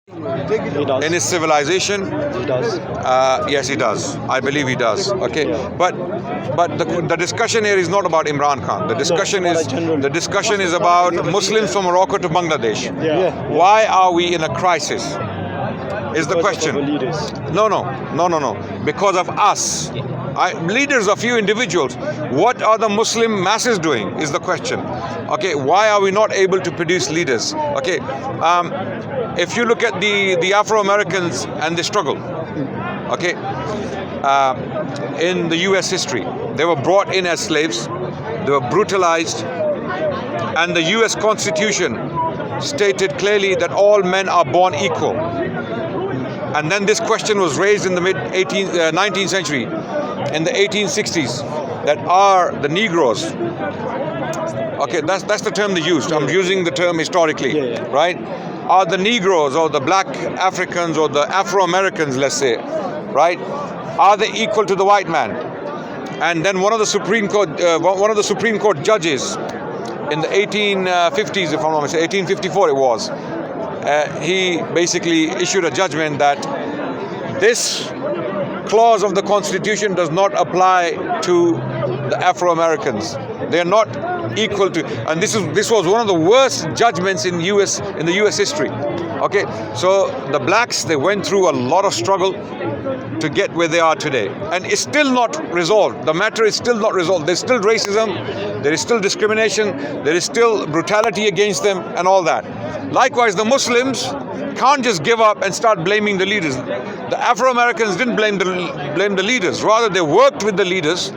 He does. in his civilization? He does. Yes, he does. I believe he does. Okay, but the discussion here is not about Imran Khan. The discussion is about Muslims from Morocco to Bangladesh. Yeah. Why are we in a crisis? Is the Because of question. our leaders. No. Because of us. Leaders, a few individuals. What are the Muslim masses doing is the question. Okay, why are we not able to produce leaders? Okay, if you look at the Afro-Americans and the struggle, okay, in the US history, they were brought in as slaves, they were brutalized, and the US Constitution stated clearly that all men are born equal. And then this question was raised in the mid-19th century, in the 1860s, that are the Negroes, okay, that's the term they used. I'm using the term historically, right? Are the Negroes or the black Africans or the Afro-Americans, let's say, right? Are they equal to the white man? And then one of the Supreme Court judges in the 1850s, if I'm not mistaken, 1854 it was, he basically issued a judgment that this clause of the Constitution does not apply to the Afro-Americans. They are not equal to, and this was one of the worst judgments in the US history. Okay, so the blacks, they went through a lot of struggle to get where they are today, and it's still not resolved. The matter is still not resolved. There's still racism, there is still discrimination, there is still brutality against them and all that. Likewise, the Muslims can't just give up and start blaming the leaders. The Afro-Americans didn't blame the leaders, rather they worked with the leaders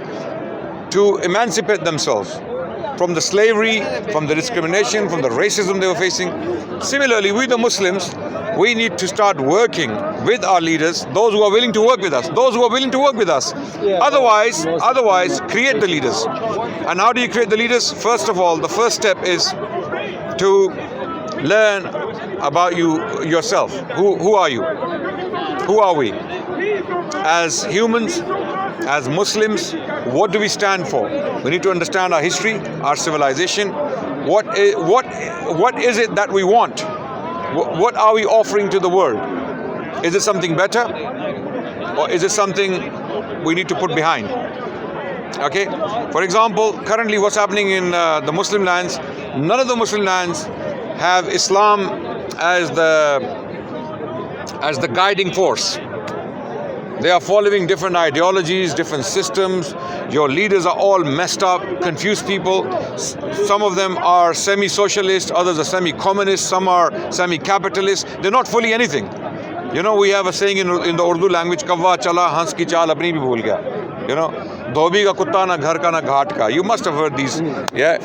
to emancipate themselves from the slavery, from the discrimination, from the racism they were facing. Similarly, we the Muslims, we need to start working with our leaders, those who are willing to work with us, Otherwise, create the leaders. And how do you create the leaders? First of all, the first step is to learn about yourself. Who are you? Who are we? As humans, as Muslims, what do we stand for? We need to understand our history, our civilization. What is it that we want? What are we offering to the world? Is it something better? Or is it something we need to put behind? Okay? For example, currently what's happening in the Muslim lands, none of the Muslim lands have Islam as the guiding force. They are following different ideologies, different systems. Your leaders are all messed up, confused people. Some of them are semi-socialist, others are semi-communist, some are semi-capitalist. They're not fully anything. You know, we have a saying in the Urdu language, "Kavva chala, hans ki chaal apni bhi bhul gaya." You know, "Dhobi ka kutta na ghar ka na ghat ka." You must have heard these. Yeah,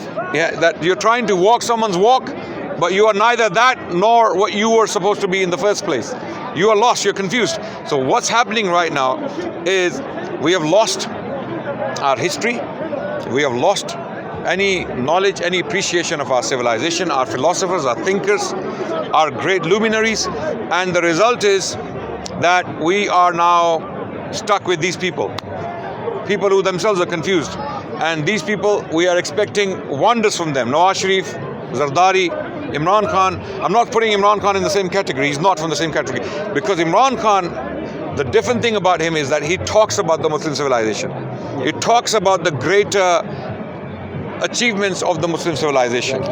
that you're trying to walk someone's walk, but you are neither that nor what you were supposed to be in the first place. You are lost, you're confused. So what's happening right now is we have lost our history, we have lost any knowledge, any appreciation of our civilization, our philosophers, our thinkers, our great luminaries, and the result is that we are now stuck with these people who themselves are confused. And these people, we are expecting wonders from them. Nawaz Sharif, Zardari, Imran Khan. I'm not putting Imran Khan in the same category. He's not from the same category. Because Imran Khan, the different thing about him is that he talks about the Muslim civilization. He talks about the greater achievements of the Muslim civilization.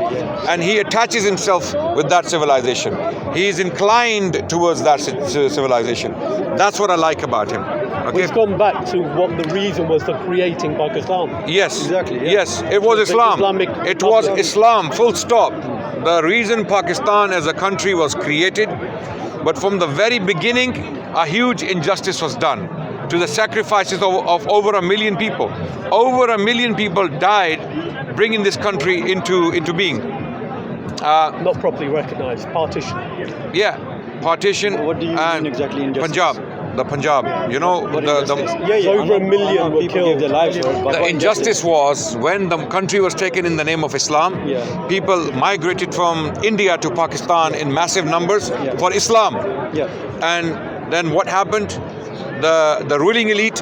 And he attaches himself with that civilization. He is inclined towards that civilization. That's what I like about him. Okay. It's gone back to what the reason was for creating Pakistan. Yes, exactly. Yeah. Yes, it was Islam. It was Islam, full stop. The reason Pakistan as a country was created, but from the very beginning, a huge injustice was done to the sacrifices of over 1 million people. Over 1 million people died bringing this country into being. Not properly recognized. Partition. Yeah, partition. What do you mean exactly injustice? Punjab. The Punjab, you know, over 1 million were killed. Gave their lives for it, but the injustice was when the country was taken in the name of Islam. People migrated from India to Pakistan in massive numbers for Islam. And then what happened? The ruling elite,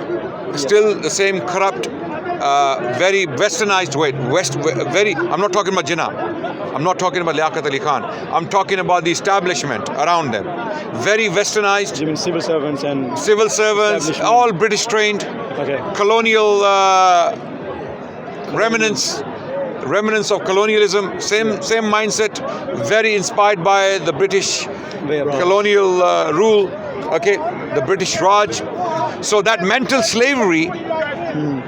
still the same corrupt very westernized way. I'm not talking about Jinnah. I'm not talking about Liaquat Ali Khan. I'm talking about the establishment around them. Very westernized. You mean civil servants and Civil servants, establishment. all British trained. Okay. Colonial remnants of colonialism. Same mindset. Very inspired by the British colonial rule. Okay, the British Raj. So that mental slavery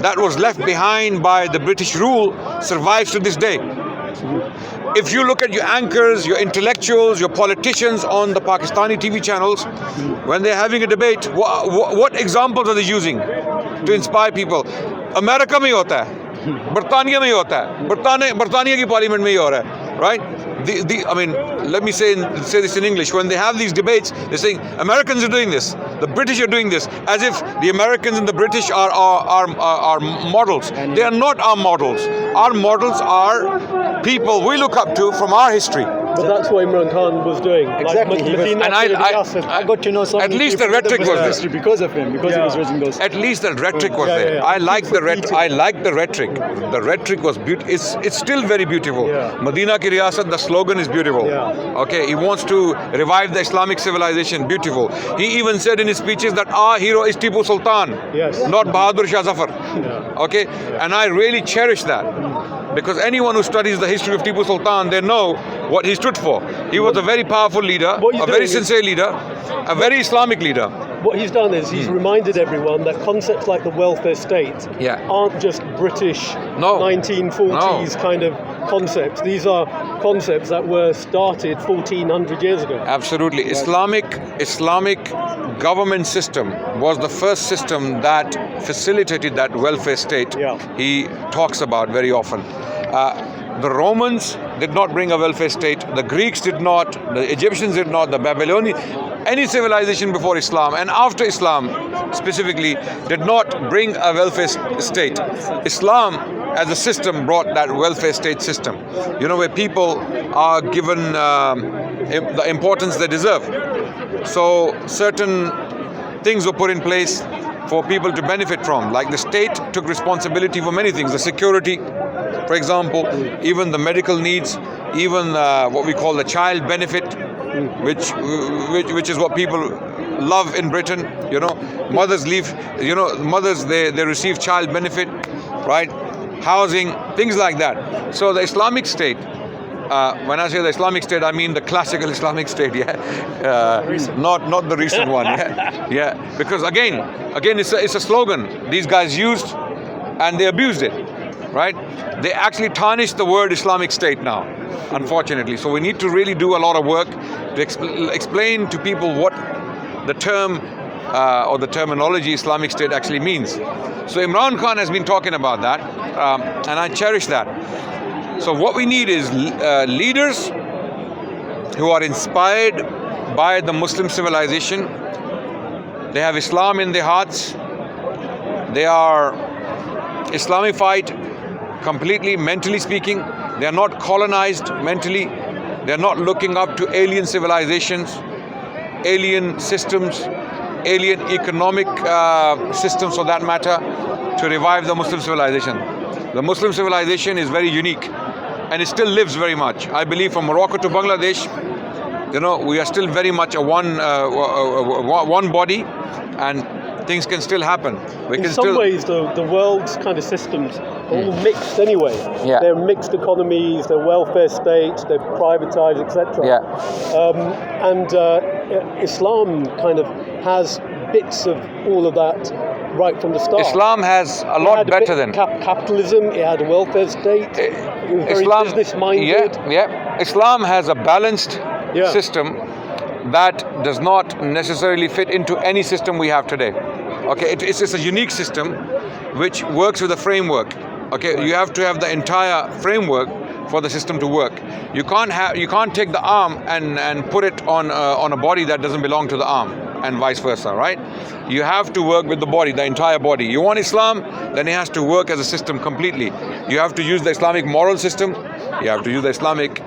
that was left behind by the British rule survives to this day. If you look at your anchors, your intellectuals, your politicians on the Pakistani TV channels, when they're having a debate, what examples are they using to inspire people? America में होता है, बर्तानिया में होता है, बर्तानिया की parliament में ही हो रहा है, right? I mean, let me say this in English. When they have these debates, they're saying Americans are doing this, the British are doing this, as if the Americans and the British are our models. They are not our models. Our models are people we look up to from our history. But that's what Imran Khan was doing. Exactly. And I got to know so at many least the people rhetoric with was there. history because of him, because he was raising those. At least the rhetoric was there. yeah. I like the rhetoric. I like the rhetoric. The rhetoric was beautiful. It's still very beautiful. Yeah. Medina ki riyasat, the slogan is beautiful. Yeah. Okay, he wants to revive the Islamic civilization. Beautiful. He even said in his speeches that our hero is Tipu Sultan, Yes. not Bahadur Shah Zafar. Yeah. Okay, and I really cherish that. Because anyone who studies the history of Tipu Sultan, they know what he stood for. He was a very powerful leader, What he's a very doing is- sincere leader, a very Islamic leader. What he's done is he's reminded everyone that concepts like the welfare state Yeah. aren't just British No. 1940s kind of concepts. These are concepts that were started 1400 years ago. Absolutely. Islamic government system was the first system that facilitated that welfare state Yeah. he talks about very often. The Romans did not bring a welfare state. The Greeks did not. The Egyptians did not. The Babylonians, any civilization before Islam and after Islam specifically, did not bring a welfare state. Islam as a system brought that welfare state system, where people are given the importance they deserve. So certain things were put in place for people to benefit from, like the state took responsibility for many things, the security, for example, even the medical needs, even what we call the child benefit, which is what people love in Britain. Mothers they receive child benefit, right? Housing, things like that. So the Islamic state, when I say the Islamic state, I mean the classical Islamic state, not the recent one, yeah. Because again, it's a slogan these guys used, and they abused it, right? They actually tarnished the word Islamic state now, unfortunately. So we need to really do a lot of work to explain to people what the term or the terminology Islamic state actually means. So Imran Khan has been talking about that, and I cherish that. So what we need is leaders who are inspired by the Muslim civilization. They have Islam in their hearts. They are Islamified completely, mentally speaking. They are not colonized mentally. They are not looking up to alien civilizations, alien systems, alien economic systems for that matter, to revive the Muslim civilization. The Muslim civilization is very unique, and it still lives very much. I believe from Morocco to Bangladesh, we are still very much a one body, and things can still happen. In some ways, the world's kind of systems are all mixed anyway. Yeah. They're mixed economies, they're welfare states, they're privatized, etc. Yeah. Islam kind of has bits of all of that right from the start. Islam has a It lot had better than capitalism. It had a welfare state. It was very Islam. business-minded. Yeah. Islam has a balanced system that does not necessarily fit into any system we have today. Okay, it's a unique system which works with a framework. Okay, you have to have the entire framework for the system to work. You can't take the arm and put it on a body that doesn't belong to the arm, and vice versa, right? You have to work with the body, the entire body. You want Islam, then it has to work as a system completely. You have to use the Islamic moral system. You have to use the Islamic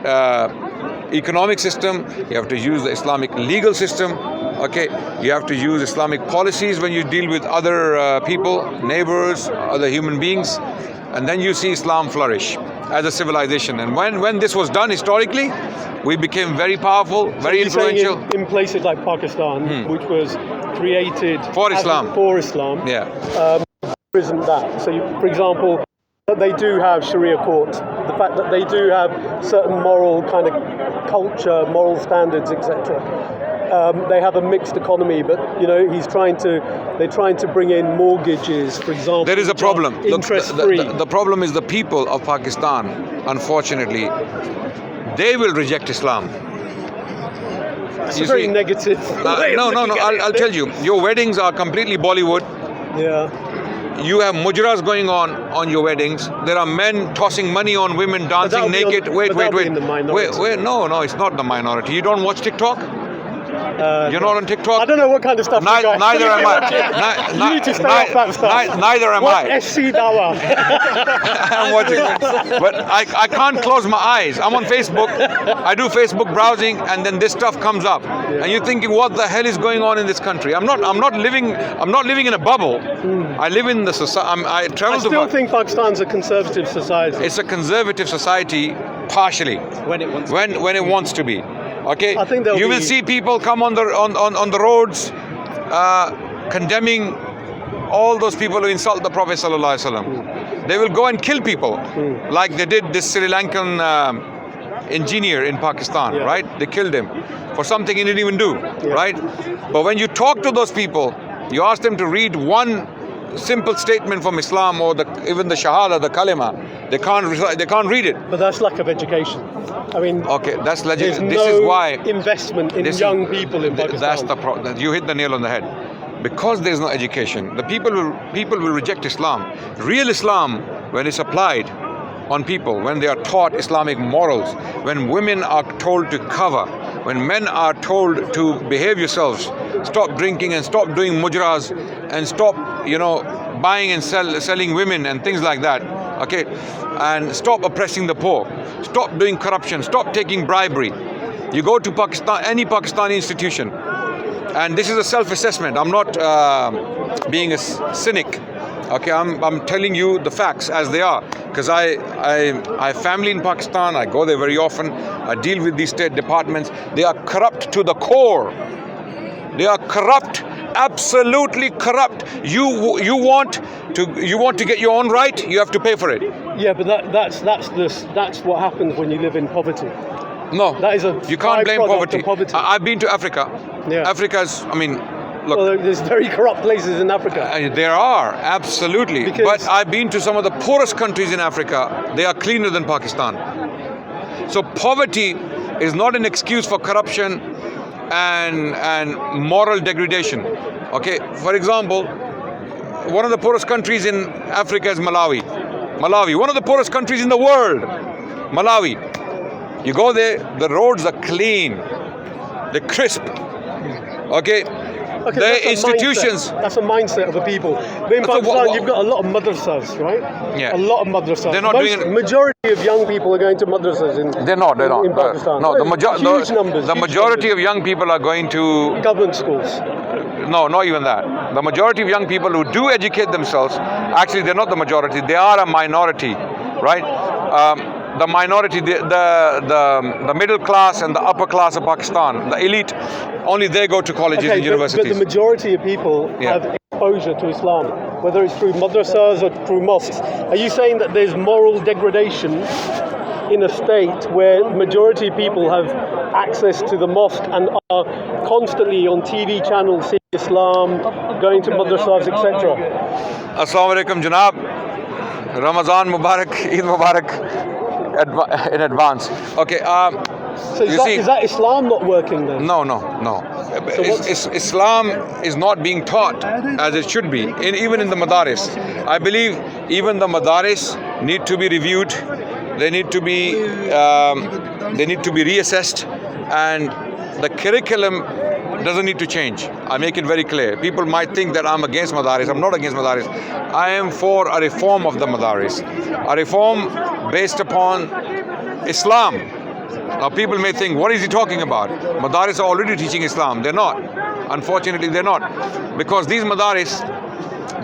economic system. You have to use the Islamic legal system. Okay, you have to use Islamic policies when you deal with other people, neighbors, other human beings, and then you see Islam flourish as a civilization. And when this was done historically, we became very powerful, very You're saying influential. in places like Pakistan, which was created For Islam. for Islam, Yeah. isn't that? So, for example, that they do have Sharia courts, the fact that they do have certain moral kind of culture, moral standards, etc. They have a mixed economy, but they're trying to bring in mortgages, for example. There is a problem. Look, Interest-free. the problem is the people of Pakistan, unfortunately, they will reject Islam. It's You a very see- negative. way of No. looking at it, I'll tell you. Your weddings are completely Bollywood. Yeah. You have mujras going on your weddings. There are men tossing money on women dancing that'll be naked. on- Wait. but that'll be in the minority. Wait. No, it's not the minority. You don't watch TikTok? You're not on TikTok? I don't know what kind of stuff you guys. Neither am I. You need to stay off that stuff. Neither am What I. sfdawah? I'm watching it. But I can't close my eyes. I'm on Facebook. I do Facebook browsing, and then this stuff comes up. And you're thinking, what the hell is going on in this country? I'm not living in a bubble. I live in the society. I travel I to. still think Pakistan's a conservative society. It's a conservative society, partially, When it wants when it wants to be. Okay, I think there'll you will be- see people come on the roads condemning all those people who insult the Prophet sallallahu alaihi wasallam. They will go and kill people, like they did this Sri Lankan engineer in Pakistan, Yeah. right? They killed him for something he didn't even do, right? But when you talk to those people, you ask them to read one simple statement from Islam or even the Shahada, the Kalima, they can't read it. But that's lack of education. I mean, Okay, that's legit. there's This no is why investment in this is- young people in Pakistan. That's the problem. You hit the nail on the head. Because there's no education, the people will reject Islam. Real Islam, when it's applied on people, when they are taught Islamic morals, when women are told to cover, when men are told to behave yourselves, stop drinking and stop doing mujras and stop, buying and selling women and things like that. Okay, and stop oppressing the poor, stop doing corruption, stop taking bribery. You go to Pakistan, any Pakistani institution, and this is a self-assessment. I'm not being a cynic. Okay, I'm telling you the facts as they are, because I have family in Pakistan. I go there very often. I deal with these state departments. They are corrupt to the core. They are corrupt, absolutely corrupt. You want to get your own right, you have to pay for it. Yeah, but that's what happens when you live in poverty. No, That is a you can't blame byproduct of poverty. poverty. I've been to Africa. Yeah. Africa's, look, Well, there's very corrupt places in Africa. there are, absolutely. Because- But I've been to some of the poorest countries in Africa. They are cleaner than Pakistan. So poverty is not an excuse for corruption and moral degradation. Okay, for example, one of the poorest countries in Africa is Malawi. Malawi, one of the poorest countries in the world. Malawi. You go there, the roads are clean. They're crisp. Okay? Okay, The that's a institutions. mindset. That's a mindset of the people. But in So Pakistan, what- you've got a lot of madrasas, right? Yeah. A lot of madrasas. They're not doing it- Majority of young people are going to madrasas in. They're not. In Pakistan. No, Huge numbers. the majority of young people are going to. Government schools. No, not even that. The majority of young people who do educate themselves, actually, they're not the majority. They are a minority, right? The minority, the middle class and the upper class of Pakistan, the elite, only they go to colleges and But universities. the majority of people Yeah. have exposure to Islam, whether it's through madrasas or through mosques. Are you saying that there's moral degradation in a state where the majority of people have access to the mosque and are constantly on TV channels seeing Islam, going to madrasas, etc.? Assalamu alaikum, Janab. Ramazan Mubarak, Eid Mubarak in advance. Okay, So You see- is that Islam not working then? no. what's- Islam is not being taught as it should be, even in the madaris. I believe even the madaris need to be reviewed. They need to be reassessed, and the curriculum doesn't need to change. I make it very clear. People might think that I'm against madaris. I'm not against madaris. I am for a reform of the madaris, a reform based upon Islam, Now people may think, what is he talking about? Madaris are already teaching Islam. They're not. Unfortunately, they're not. Because these madaris,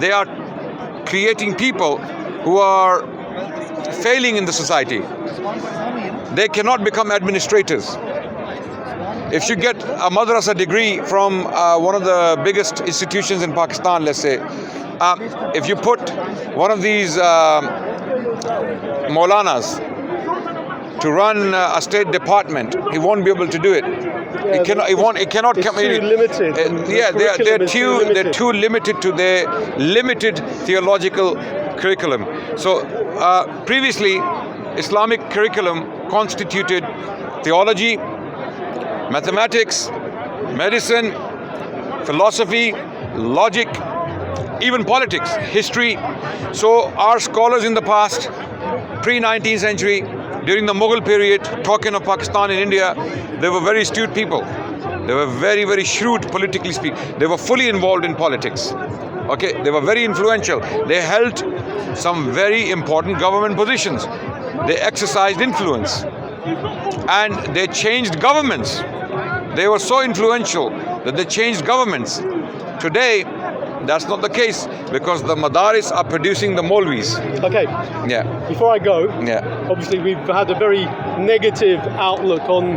they are creating people who are failing in the society. They cannot become administrators. If you get a madrasa degree from one of the biggest institutions in Pakistan, let's say, if you put one of these Maulanas to run a state department, he won't be able to do it. It cannot it's come. too limited. They're too limited to their limited theological curriculum. So previously, Islamic curriculum constituted theology, mathematics, medicine, philosophy, logic, even politics, history. So our scholars in the past, pre-19th century, during the Mughal period, talking of Pakistan and India, they were very astute people. They were very, very shrewd politically speaking. They were fully involved in politics. Okay, they were very influential. They held some very important government positions. They exercised influence. And they changed governments. They were so influential that they changed governments. Today, that's not the case because the madaris are producing the Maulvis. Okay. Yeah. Before I go, Yeah. obviously we've had a very negative outlook on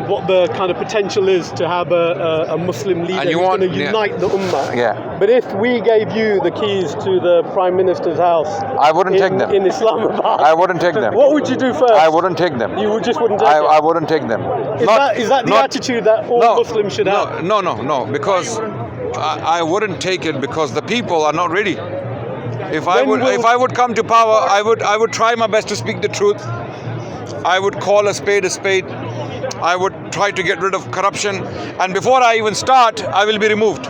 what the kind of potential is to have a Muslim leader And you who's want- going to unite the ummah. Yeah. But if we gave you the keys to the Prime Minister's house I wouldn't take them. in Islamabad, I wouldn't take them. what would you do first? I wouldn't take them. You just wouldn't take I it? wouldn't take them. Is that the attitude that all Muslims should have? No, because I wouldn't take it because the people are not ready. If I would come to power, I would try my best to speak the truth. I would call a spade a spade. I would try to get rid of corruption, and before I even start, I will be removed.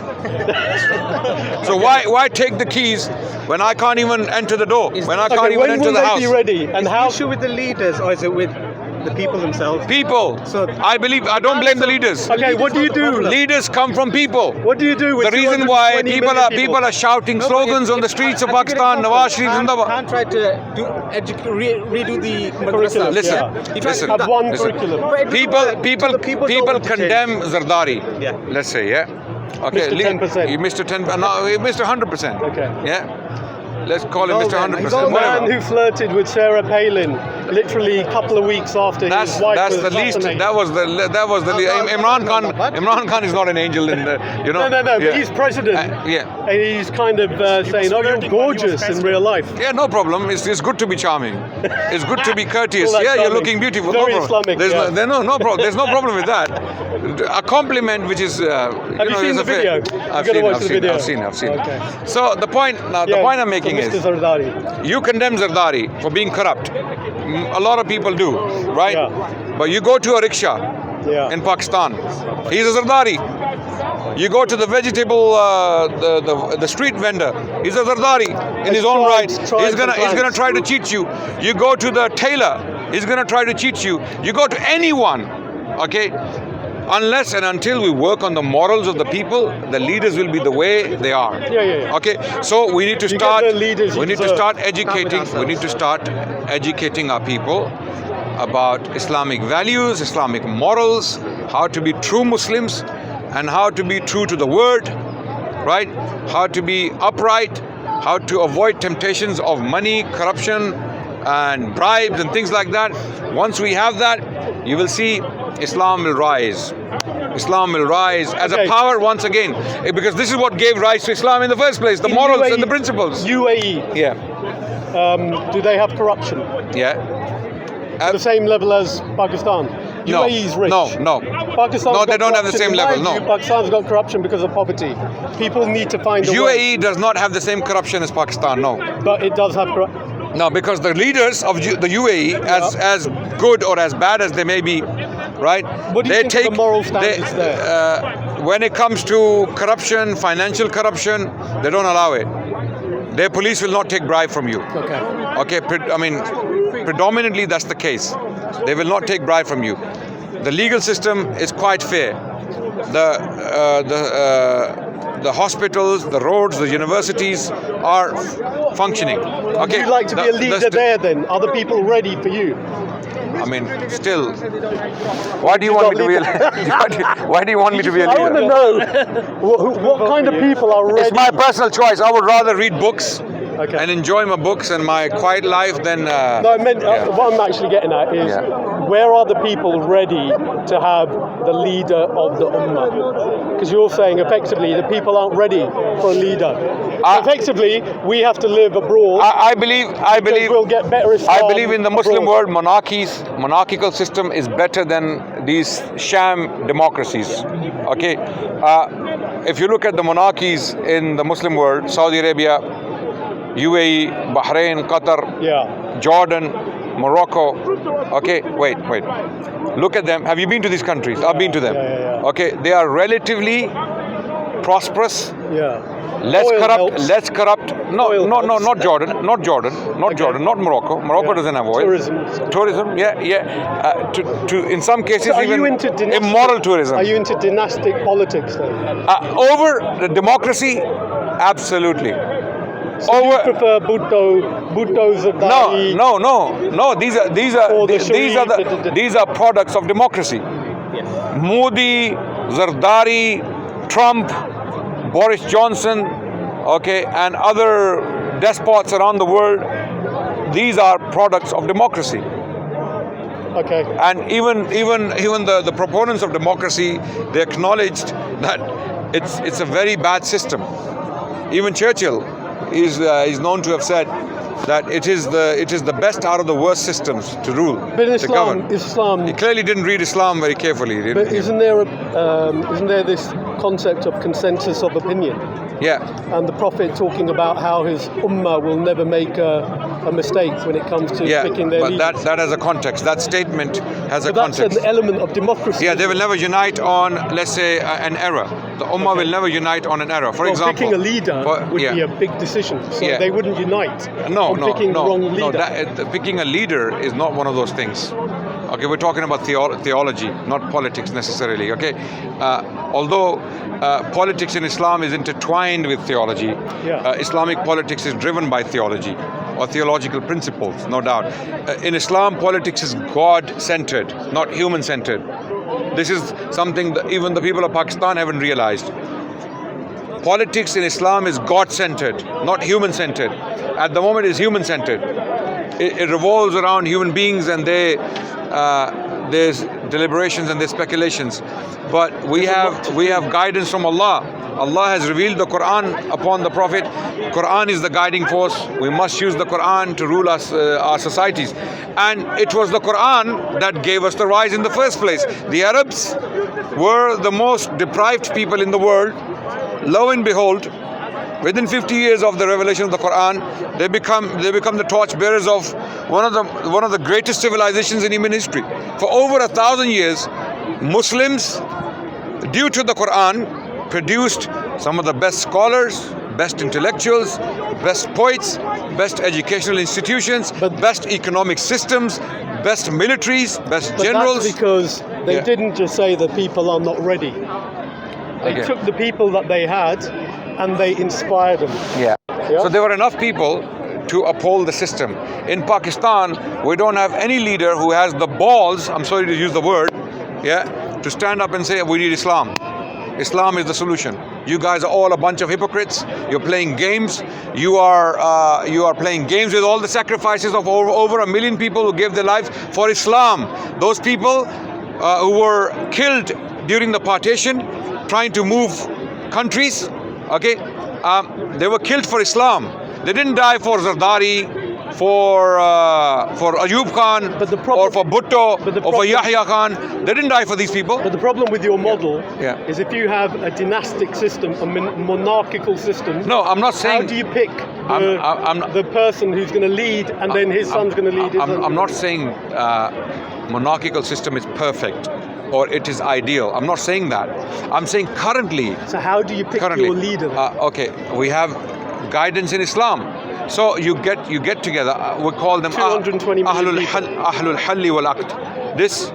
So why take the keys when I can't even enter the door? When I can't even when enter will the they house? be ready? And Is how? the issue with the leaders or is it with the people themselves? People. So- I don't blame the leaders. Okay, what do you do? Leaders come from people. What do you do with The reason why 220 people million are shouting slogans on the streets of Pakistan, Nawaz Sharif Zindabad. Can't try to redo the Curriculum, madrasas. yeah. He tries to Listen. do Have that. one Listen. curriculum. But People don't want to condemn change. Zardari. Yeah. Let's say, yeah. Okay. Mr. 10%. You Mr. 10. No, Mr. 100%. Okay. Yeah. Let's call him No, Mr. man, 100%. he's The all Whatever. man who flirted with Sarah Palin literally a couple of weeks after his wife That's was the least. assassinated. That was the Imran Khan. Imran Khan is not an angel in the. You know. No, Yeah. but he's president. Yeah. And he's kind of saying, oh, you're gorgeous in real life. Yeah, no problem. It's good to be charming. It's good to be courteous. Well, that's Yeah, you're charming. looking beautiful. Very no problem. Islamic, There's yeah. no problem. There's no problem with that. A compliment, which is. Have you seen the video? I've You've got to watch I've the seen, video. I've seen. Okay. So the point I'm making so is, Mr. Zardari. you condemn Zardari for being corrupt. A lot of people do, right? Yeah. But you go to a rickshaw Yeah. in Pakistan. He's a Zardari. You go to the vegetable, the street vendor. He's a Zardari in his own right. He's gonna try to cheat you. You go to the tailor. He's gonna try to cheat you. You go to anyone, okay? Unless and until we work on the morals of the people, the leaders will be the way they are. Yeah. Okay, so we need to You get start. the leaders you We need to deserve. start educating. We need to start educating our people about Islamic values, Islamic morals, how to be true Muslims, and how to be true to the word, right? How to be upright, how to avoid temptations of money, corruption, and bribes and things like that. Once we have that, you will see Islam will rise. Islam will rise as a Okay. power once again, because this is what gave rise to Islam in the first place, the In morals UAE and the principles. UAE, Yeah, do they have corruption? yeah. The same level as Pakistan? No, UAE is rich. no. Pakistan's No, they got don't have the corruption. same In level, my no. view, Pakistan's got corruption because of poverty. People need to find a way. UAE does not have the same corruption as Pakistan, no. But it does have corruption. No, because the leaders of the UAE, as good or as bad as they may be, right? What do you think of the moral standards there? When it comes to corruption, financial corruption, they don't allow it. Their police will not take bribe from you. Okay. Okay, predominantly that's the case. They will not take bribe from you. The legal system is quite fair. The hospitals, the roads, the universities are functioning. Okay. Would you like to be a leader there then? Are the people ready for you? I mean, still, why do you want me to be? Why do you want me to be a I want to leader? know what kind of people are ready. It's my personal choice. I would rather read books Okay. and enjoy my books and my quiet life than. No, I meant what I'm actually getting at is where are the people ready to have the leader of the ummah? Because you're saying effectively the people aren't ready for a leader. Effectively, we have to live abroad. I believe. We'll get better Islam I believe in the Muslim abroad. world, monarchical system is better than these sham democracies. Okay, if you look at the monarchies in the Muslim world, Saudi Arabia, UAE, Bahrain, Qatar, Jordan, Morocco. Okay, wait. Look at them. Have you been to these countries? I've been to them. Okay, they are relatively prosperous. Less Oil corrupt. helps. Less corrupt. No, Oil not helps. Jordan. Not Jordan. Not Morocco. Morocco doesn't have oil. Tourism. Yeah. In some cases, So are even you into dynastic, immoral tourism. Are you into dynastic politics then? Over the democracy, absolutely. So you prefer Bhutto, Zardari? No. These are products of democracy. Modi, Zardari, Trump, Boris Johnson, okay, and other despots around the world. These are products of democracy. Okay. And even the proponents of democracy, they acknowledged that it's a very bad system. Even Churchill is known to have said that it is the best out of the worst systems to rule, But to govern. Islam. He clearly didn't read Islam very carefully. But isn't there this concept of consensus of opinion? Yeah. And the Prophet talking about how his ummah will never make a mistake when it comes to picking their but leaders. that has a context. That statement has a But that's context. an element of democracy. Yeah, they will never unite on, let's say, an error. The ummah will never unite on an error. For example, picking a leader would be a big decision, so they wouldn't unite on picking the wrong leader. Picking a leader is not one of those things. Okay, we're talking about theology, not politics necessarily. Okay, although politics in Islam is intertwined with theology, Islamic politics is driven by theology or theological principles, no doubt. In Islam, politics is God-centered, not human-centered. This is something that even the people of Pakistan haven't realized. Politics in Islam is God-centered, not human-centered. At the moment, it's human-centered. It revolves around human beings and there's deliberations and there's speculations. But we have guidance from Allah. Allah has revealed the Quran upon the Prophet. Quran is the guiding force. We must use the Quran to rule our societies. And it was the Quran that gave us the rise in the first place. The Arabs were the most deprived people in the world. Lo and behold, within 50 years of the revelation of the Quran, they become the torchbearers of one of the greatest civilizations in human history. For over 1,000 years, Muslims, due to the Quran, produced some of the best scholars, best intellectuals, best poets, best educational institutions, best economic systems, best militaries, best generals. That's because they didn't just say that people are not ready. They took the people that they had and they inspired them. Yeah. So there were enough people to uphold the system. In Pakistan, we don't have any leader who has the balls, I'm sorry to use the word, to stand up and say we need Islam. Islam is the solution. You guys are all a bunch of hypocrites. You're playing games. You are playing games with all the sacrifices of over 1 million people who gave their lives for Islam. Those people who were killed during the partition, trying to move countries. Okay, they were killed for Islam. They didn't die for Zardari, for Ayub Khan, or for Bhutto, or for Yahya Khan. They didn't die for these people. But the problem with your model is if you have a dynastic system, a monarchical system. No, I'm not saying. How do you pick the person who's going to lead, and then his son's going to lead? I'm not saying monarchical system is perfect or it is ideal. I'm not saying that. I'm saying currently. So how do you pick your leader? Okay, we have guidance in Islam. So you get together. We call them 220 million Ahlul Halli wal Aqd. This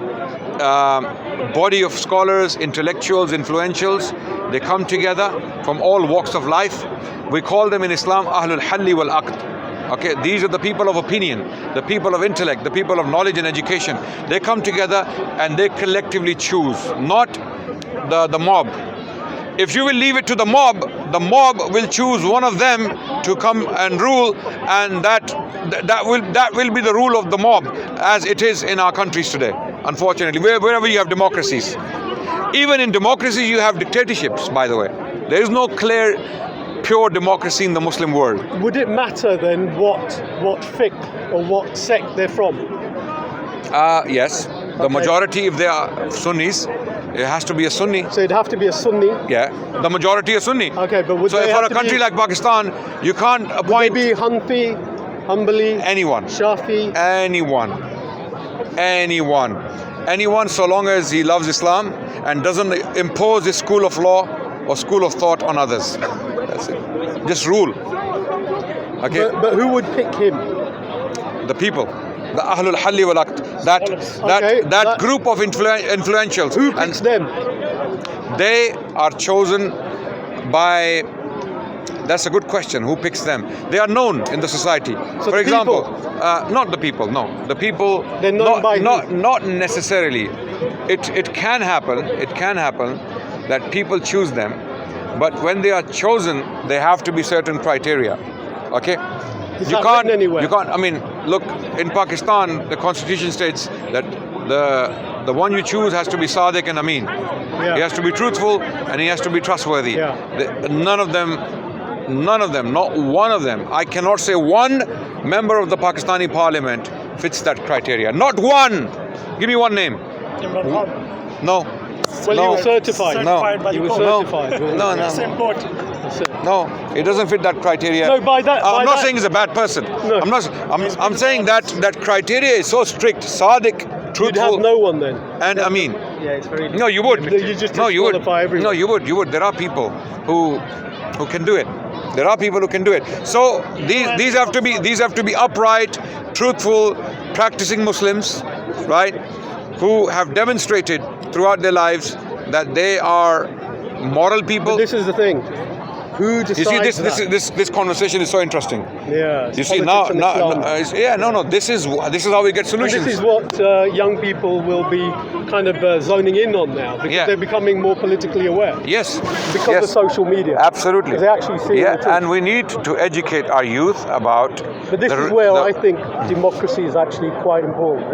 body of scholars, intellectuals, influentials, they come together from all walks of life. We call them in Islam Ahlul Halli wal Aqd. Okay, these are the people of opinion, the people of intellect, the people of knowledge and education. They come together and they collectively choose, not the mob. If you will leave it to the mob will choose one of them to come and rule, and that will be the rule of the mob, as it is in our countries today, unfortunately, wherever you have democracies. Even in democracies you have dictatorships, by the way. There is no clear, pure democracy in the Muslim world. Would it matter then what fiqh or what sect they're from? Yes, the majority, if they are Sunnis, it has to be a Sunni. So it'd have to be a Sunni. Yeah, the majority are Sunni. Okay, but would So they for have a to country be, like Pakistan, you can't would appoint they be Hanfi, Hanbali, anyone. Shafi? Anyone, so long as he loves Islam and doesn't impose his school of law or school of thought on others. That's it. Just rule. Okay? But who would pick him? The people. The Ahlul Halli wal Aqd. That group of influentials. Who picks them? They are chosen by... That's a good question. Who picks them? They are known in the society. So For example, not the people, no. The people, They're known by who? not necessarily. It can happen that people choose them, but when they are chosen, they have to be certain criteria. Okay? Is that written anywhere? You can't, I mean, look, in Pakistan, the constitution states that the one you choose has to be Sadiq and Amin. Yeah. He has to be truthful and he has to be trustworthy. Yeah. None of them, not one of them. I cannot say one member of the Pakistani parliament fits that criteria. Not one. Give me one name. No. Well, no. he was certified. No. by He the was court. certified. No. Same court. No, it doesn't fit that criteria. No, by that- by I'm not that- saying he's a bad person. No. I'm saying that criteria is so strict. Sadiq, You'd truthful, have no one then. and Amin. Yeah, it's very. No, you would. You just no, you would. disqualify everyone. No, you would. There are people who can do it. There are people who can do it. So these have to be upright, truthful, practicing Muslims, right? Who have demonstrated throughout their lives that they are moral people. But this is the thing. Who decides You see, this conversation is so interesting. Yeah. You see politics and Islam. This is how we get And solutions. this is what young people will be kind of zoning in on now, because Yeah. they're becoming more politically aware Yes, because yes, of social media. absolutely. Because they actually see Yeah, the truth. and we need to educate our youth about. But this is where I think democracy is actually quite important.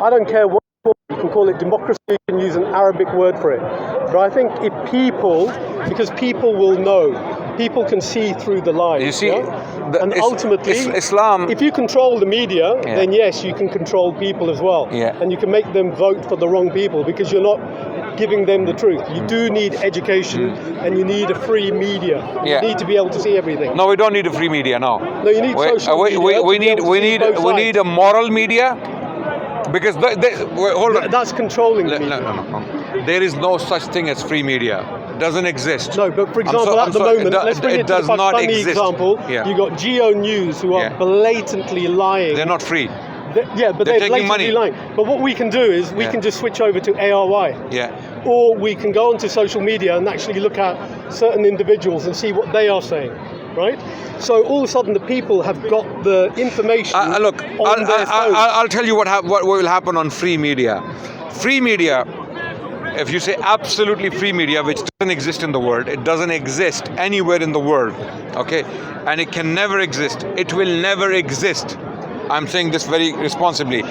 I don't care what you can call it democracy, you can use an Arabic word for it. But I think if because people will know, people can see through the lies. You see, yeah? And ultimately, Islam. if you control the media, Yeah. then yes, you can control people as well. Yeah. And you can make them vote for the wrong people because you're not giving them the truth. You do need education and you need a free media. Yeah. You need to be able to see everything. No, we don't need a free media now. No, you need social media. We need a moral media, because hold on. That's controlling the media. No. There is no such thing as free media. Doesn't exist. No, but for I'm example, so- at I'm the so- moment, it let's bring it to does the not Pakistani exist. example. Yeah. You got Geo News who are Yeah. blatantly lying. They're not free. Yeah, but They're they're taking blatantly money. lying. But what we can do is we Yeah. can just switch over to ARY. Yeah. Or we can go onto social media and actually look at certain individuals and see what they are saying, right? So all of a sudden the people have got the information Look, on their phone. I'll tell you what will happen on free media. Free media, if you say absolutely free media, which doesn't exist in the world, it doesn't exist anywhere in the world, okay? And it can never exist. It will never exist. I'm saying this very responsibly.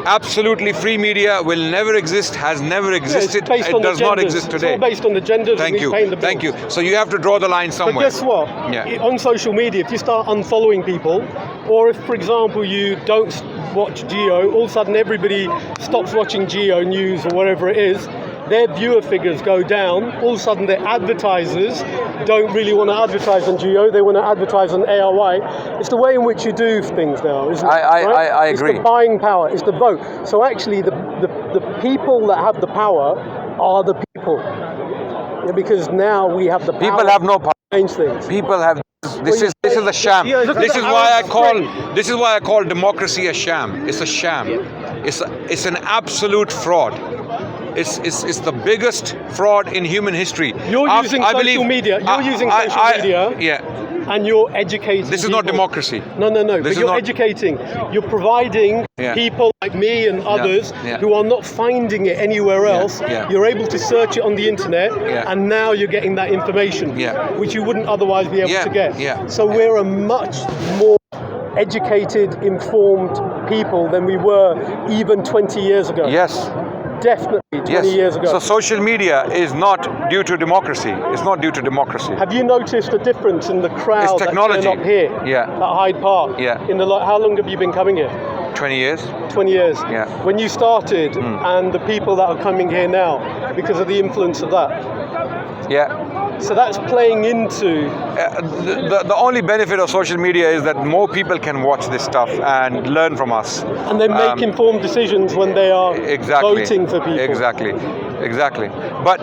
Absolutely free media will never exist, has never existed. based It on the does not genders. exist today. It's all based on the genders. Thank and you. who's paying the bills. Thank you. So you have to draw the line somewhere. But guess what? Yeah. On social media, if you start unfollowing people, or if, for example, you don't watch Geo, all of a sudden everybody stops watching Geo News or whatever it is, their viewer figures go down. All of a sudden, their advertisers don't really want to advertise on Geo, they want to advertise on ARY. It's the way in which you do things now, isn't it? I agree. It's the buying power, it's the vote. So actually, the people that have the power are the people. Yeah, because now we have the power. People have no power. to change things. People have. This is a sham. Yeah, look at This the is why Arab this is why I call democracy a sham. It's a sham. It's an absolute fraud. is the biggest fraud in human history. You're using social media. You're using social media. Yeah. And you're educating. This is not people. democracy. No. This But is you're not- educating. You're providing Yeah. people like me and others Yeah. who are not finding it anywhere else. Yeah. You're able to search it on the internet, Yeah. and now you're getting that information, Yeah. which you wouldn't otherwise be able Yeah. to get. Yeah. So we're a much more educated, informed people than we were even 20 years ago. Yes. Definitely 20 years ago. So social media is not due to democracy. It's not due to democracy. Have you noticed a difference in the crowd It's that technology. turn up here Yeah. at Hyde Park? Yeah. How long have you been coming here? 20 years. 20 years. Yeah. When you started, and the people that are coming here now, because of the influence of that. Yeah. So that's playing into. The only benefit of social media is that more people can watch this stuff and learn from us. And they make informed decisions when they are Exactly. voting for people. Exactly. But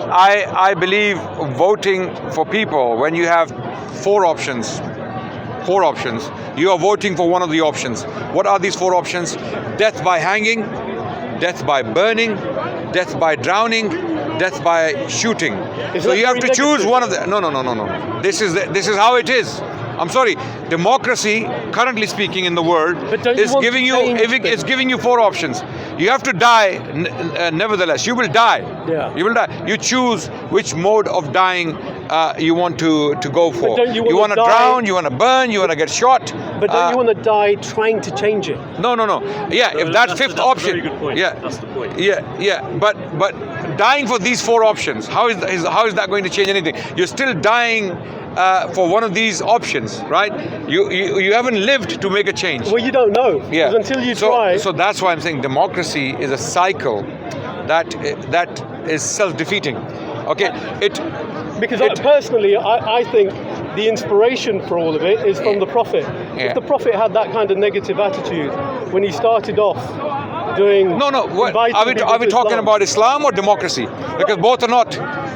I believe voting for people, when you have four options, you are voting for one of the options. What are these four options? Death by hanging, death by burning, death by drowning, death by shooting. So that you have very to choose negative? one of the. No. This is how it is. I'm sorry. Democracy, currently speaking in the world, But don't you is want to giving you change it's giving you four options. You have to die. Nevertheless, you will die. Yeah. You will die. You choose which mode of dying you want to go for. don't you wanna want to die- drown? You want to burn? You want to get shot? But don't you want to die trying to change it? No. Yeah, if that fifth that's option. a very good point. Yeah. That's the point. Yeah. But dying for these four options, how is that going to change anything? You're still dying for one of these options, right? You haven't lived to make a change. Well, you don't know. Yeah. Because until you try. So that's why I'm saying democracy is a cycle that is self-defeating. Okay. Because personally, I think the inspiration for all of it is from the Prophet. Yeah. If the Prophet had that kind of negative attitude when he started off doing... No. inviting Are we people to talking Islam. about Islam or democracy? Because both are not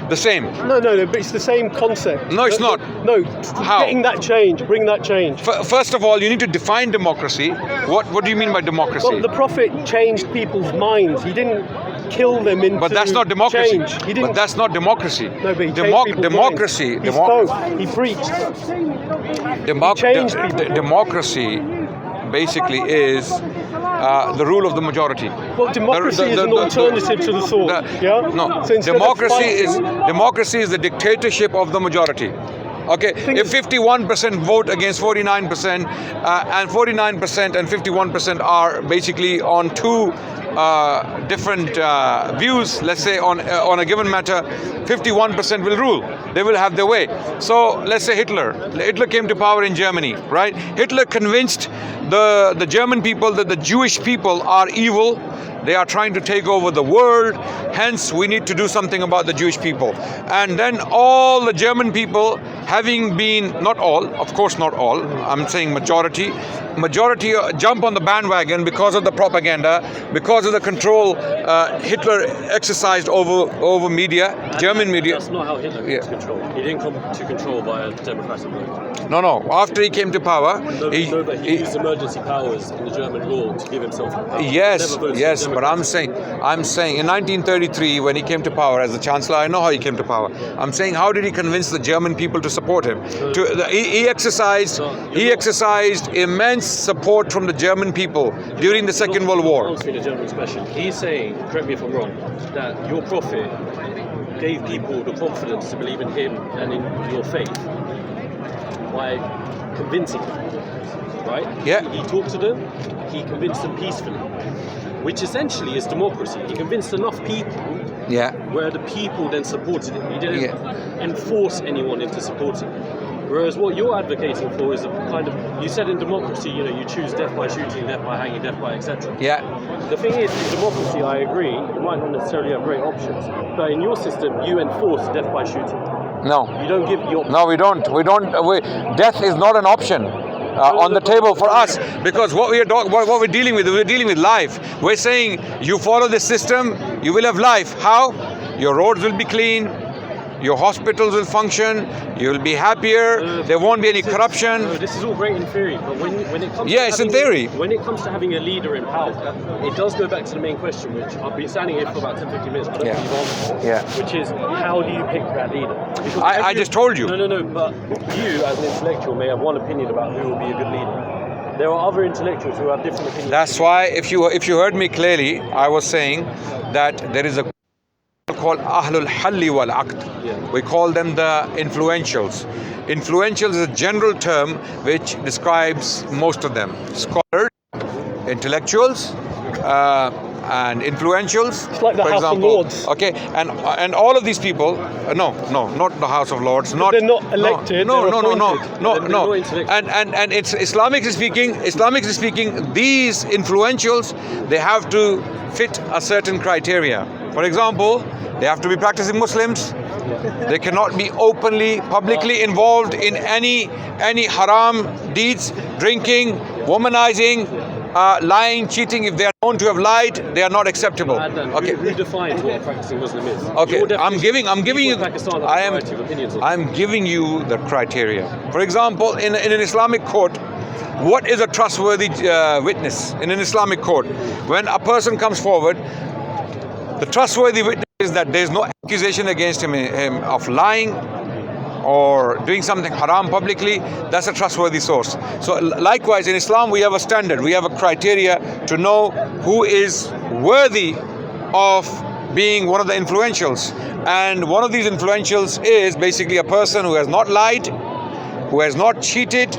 the same. No, but it's the same concept. No, it's not. No, How? getting that change, bring that change. First of all, you need to define democracy. What do you mean by democracy? Well, the Prophet changed people's minds. He didn't kill them into But that's not democracy. change. He didn't. But that's not democracy. No, but he changed people's democracy. minds. He spoke. He preached. changed people. Democracy basically is the rule of the majority. Well, democracy is an alternative to the thought. No, So instead of democracy is the dictatorship of the majority. Okay, if 51% vote against 49%, and 49% and 51% are basically on two different views, let's say on a given matter, 51% will rule. They will have their way. So let's say Hitler came to power in Germany, right? Hitler convinced the German people that the Jewish people are evil. They are trying to take over the world. Hence, we need to do something about the Jewish people. And then all the German people, having been, not all, of course not all, I'm saying majority jump on the bandwagon because of the propaganda, because of the control Hitler exercised over media, German media. That's not how Hitler came to control. He didn't come to control via democratic vote. No. After he came to power, But he used emergency powers in the German law to give himself power. Yes, but I'm saying in 1933 when he came to power as the Chancellor, I know how he came to power. I'm saying how did he convince the German people to support him? He exercised immense support from the German people during the Second World War. Answering the gentleman's question, he's saying, correct me if I'm wrong, that your prophet gave people the confidence to believe in him and in your faith by convincing them, right? Yeah. He talked to them, he convinced them peacefully, which essentially is democracy. He convinced enough people Yeah. where the people then supported him. He didn't enforce anyone into supporting him. Whereas what you're advocating for is a kind of, you said in democracy, you choose death by shooting, death by hanging, death by etc. Yeah. The thing is, in democracy, I agree, you might not necessarily have great options, but in your system, you enforce death by shooting. No. You don't give your... No, we don't. Death is not an option on the table for us, because what we're dealing with, we're dealing with life. We're saying you follow this system, you will have life. How? Your roads will be clean, your hospitals will function, you'll be happier, there won't be any corruption. No, this is all great in theory, but when it comes Yeah, to it's in having- theory. When it comes to having a leader in power, it does go back to the main question, which I've been standing here for about 10-15 minutes. I don't Yeah. think you've answered. Yeah. Which is, how do you pick that leader? Because I just told you. No, but you, as an intellectual, may have one opinion about who will be a good leader. There are other intellectuals who have different opinions. That's why, if you heard me clearly, I was saying that there is a called Ahlul Halli wal Aqd. Yeah. We call them the influentials. Influentials is a general term which describes most of them. Scholars, intellectuals, and influentials. It's like the for House of example. Lords. Okay, and all of these people, no, not the House of Lords. Not they're not elected, No, they're no, no, no, appointed. no, They're no. not intellectual. And it's Islamically speaking, these influentials, they have to fit a certain criteria. For example, they have to be practicing Muslims. They cannot be openly, publicly involved in any haram deeds, drinking, womanizing, lying, cheating. If they are known to have lied, they are not acceptable. Adnan, Okay. who defines what a practicing Muslim is? Okay, Your I'm definition- giving you. people in Pakistan have I a am. variety of opinions on I'm giving you the criteria. For example, in an Islamic court, what is a trustworthy witness in an Islamic court? When a person comes forward, the trustworthy witness is that there is no accusation against him of lying or doing something haram publicly. That's a trustworthy source. So likewise, in Islam, we have a standard, we have a criteria to know who is worthy of being one of the influentials. And one of these influentials is basically a person who has not lied, who has not cheated,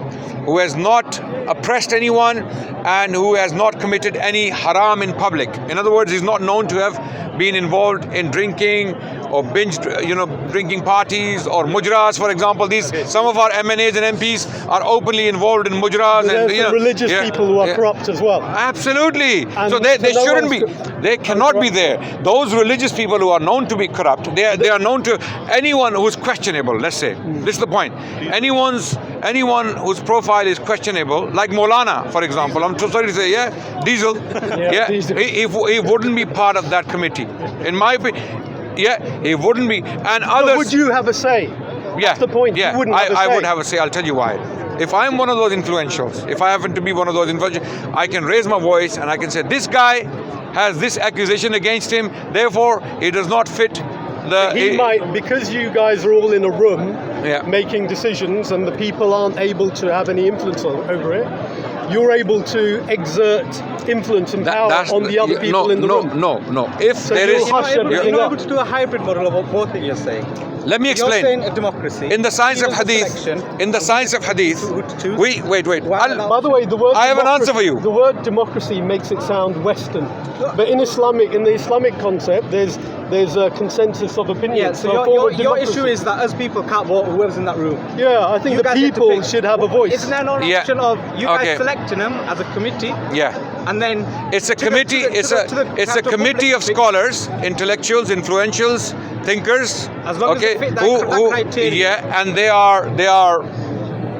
who has not oppressed anyone, and who has not committed any haram in public. In other words, he's not known to have been involved in drinking or binge, drinking parties or mujras, for example. Some of our MNAs and MPs are openly involved in mujras. There's and some religious people who are corrupt as well. Absolutely. And So they so no shouldn't be. one's They cannot be there. Those religious people who are known to be corrupt, they are known to anyone who's questionable. Let's say this is the point. Anyone whose profile is questionable, like Maulana, for example. I'm so sorry to say, Diesel. Diesel. He wouldn't be part of that committee, in my opinion. He wouldn't be. And But others. would you have a say? Yeah, That's the point. Yeah, You wouldn't have a I say. would have a say. I'll tell you why. If I'm one of those influentials, if I happen to be one of those influentials, I can raise my voice and I can say, this guy has this accusation against him, therefore he does not fit the... He might, because you guys are all in a room Yeah. making decisions and the people aren't able to have any influence over it, you're able to exert influence and power on the other people in the room. No. If So there you'll is... hush everything You're up. able to do a hybrid model of both things you're saying. Let me You're saying explain. a democracy. In the science of freedom hadith, selection, in the science of hadith, who to choose. wait. By the way, the word I have an answer for you. The word democracy makes it sound Western, but in the Islamic concept, there's a consensus of opinion. Yeah, so your issue is that as people can't vote whoever's in that room. Yeah, I think You the guys get to people pick. should have a voice. Isn't there an Yeah. option of you guys Okay. selecting them as a committee, Yeah. and then It's a to the- committee. to the- It's to a the- to the it's a capital committee public of scholars, intellectuals, influentials, thinkers. As long as they fit that criteria. Yeah, and they are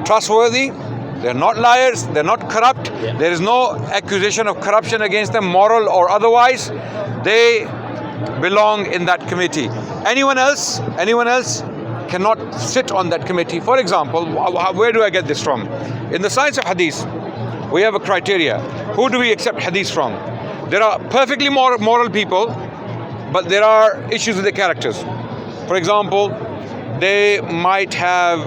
trustworthy. They're not liars. They're not corrupt. Yeah. There is no accusation of corruption against them, moral or otherwise. They belong in that committee. Anyone else cannot sit on that committee. For example, where do I get this from? In the science of hadith, we have a criteria. Who do we accept hadith from? There are perfectly moral people, but there are issues with their characters. For example, they might have,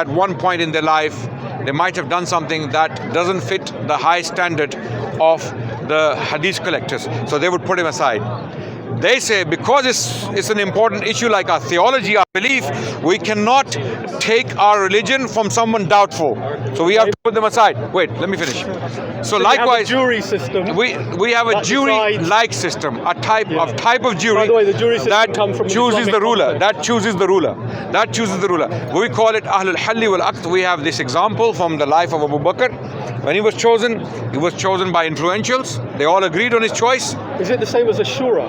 at one point in their life, they might have done something that doesn't fit the high standard of the hadith collectors. So they would put him aside. They say because it's an important issue like our theology, our belief, we cannot take our religion from someone doubtful. So we have to put them aside. Wait, let me finish. So You have a likewise, jury system. we have a that jury-like system, a type of jury. By the way, the jury system that comes from the chooses the Islamic ruler. concept. That chooses the ruler. That chooses the ruler. We call it Ahlul Halli wal Aqd. We have this example from the life of Abu Bakr. When he was chosen by influentials. They all agreed on his choice. Is it the same as a shura?